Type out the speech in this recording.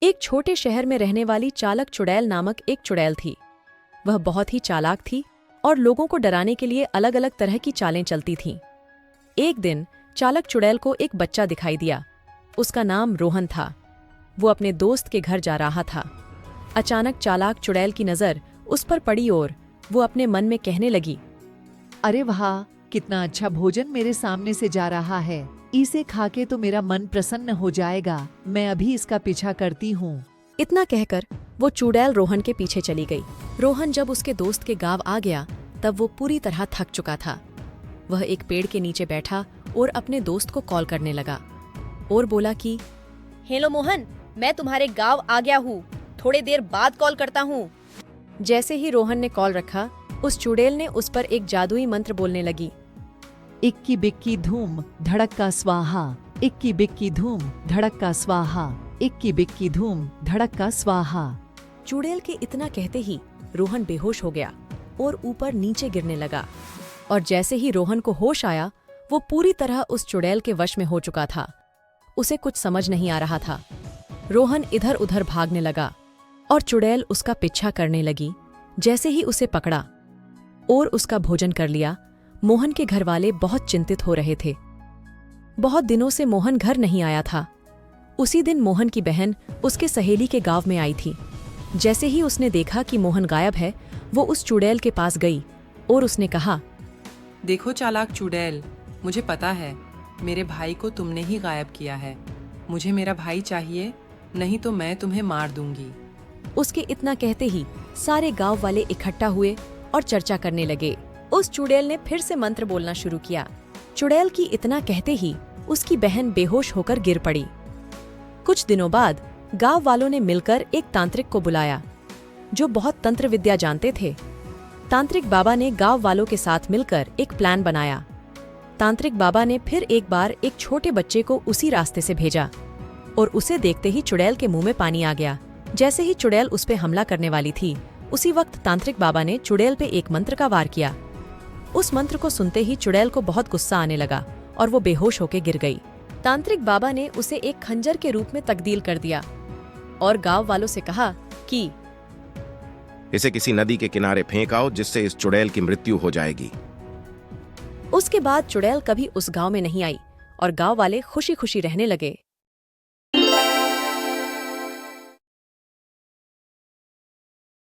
एक छोटे शहर में रहने वाली चालक चुड़ैल नामक एक चुड़ैल थी। वह बहुत ही चालाक थी और लोगों को डराने के लिए अलग अलग तरह की चालें चलती थीं। एक दिन चालक चुड़ैल को एक बच्चा दिखाई दिया। उसका नाम रोहन था। वो अपने दोस्त के घर जा रहा था। अचानक चालाक चुड़ैल की नज़र उस पर पड़ी और वो अपने मन में कहने लगी, अरे वाह, कितना अच्छा भोजन मेरे सामने से जा रहा है। इसे खाके तो मेरा मन प्रसन्न हो जाएगा। मैं अभी इसका पीछा करती हूँ। इतना कहकर वो चुड़ैल रोहन के पीछे चली गई। रोहन जब उसके दोस्त के गांव आ गया तब वो पूरी तरह थक चुका था। वह एक पेड़ के नीचे बैठा और अपने दोस्त को कॉल करने लगा और बोला कि हेलो मोहन, मैं तुम्हारे गांव आ गया हूँ। थोड़ी देर बाद कॉल करता हूँ। जैसे ही रोहन ने कॉल रखा, उस चुड़ैल ने उस पर एक जादुई मंत्र बोलने लगी। इक्की बिक्की धूम धड़क्का स्वाहा, इक्की बिक्की धूम धड़क्का स्वाहा, इक्की बिक्की धूम धड़क्का स्वाहा। चुड़ैल के इतना कहते ही रोहन बेहोश हो गया और ऊपर नीचे गिरने लगा। और जैसे ही रोहन को होश आया, वो पूरी तरह उस चुड़ैल के वश में हो चुका था। उसे कुछ समझ नहीं आ रहा था। रोहन इधर उधर भागने लगा और चुड़ैल उसका पीछा करने लगी। जैसे ही उसे पकड़ा और उसका भोजन कर लिया, मोहन के घरवाले बहुत चिंतित हो रहे थे। बहुत दिनों से मोहन घर नहीं आया था। उसी दिन मोहन की बहन उसके सहेली के गांव में आई थी। जैसे ही उसने देखा कि मोहन गायब है, वो उस चुड़ैल के पास गई और उसने कहा, देखो चालाक चुड़ैल, मुझे पता है मेरे भाई को तुमने ही गायब किया है। मुझे मेरा भाई चाहिए, नहीं तो मैं तुम्हें मार दूंगी। उसके इतना कहते ही सारे गांव वाले इकट्ठा हुए और चर्चा करने लगे। उस चुड़ैल ने फिर से मंत्र बोलना शुरू किया। चुड़ैल की इतना कहते ही उसकी बहन बेहोश होकर गिर पड़ी। कुछ दिनों बाद गांव वालों ने मिलकर एक तांत्रिक को बुलाया, जो बहुत तंत्र विद्या जानते थे। तांत्रिक बाबा ने गांव वालों के साथ मिलकर एक प्लान बनाया। तांत्रिक बाबा ने फिर एक बार एक छोटे बच्चे को उसी रास्ते से भेजा और उसे देखते ही चुड़ैल के मुंह में पानी आ गया। जैसे ही चुड़ैल उस पे हमला करने वाली थी, उसी वक्त तांत्रिक बाबा ने चुड़ैल पे एक मंत्र का वार किया। उस मंत्र को सुनते ही चुड़ैल को बहुत गुस्सा आने लगा और वो बेहोश होकर गिर गई। तांत्रिक बाबा ने उसे एक खंजर के रूप में तब्दील कर दिया और गांव वालों से कहा कि इसे किसी नदी के किनारे फेंक आओ, जिससे इस चुड़ैल की मृत्यु हो जाएगी। उसके बाद चुड़ैल कभी उस गांव में नहीं आई और गांव वाले खुशी खुशी रहने लगे।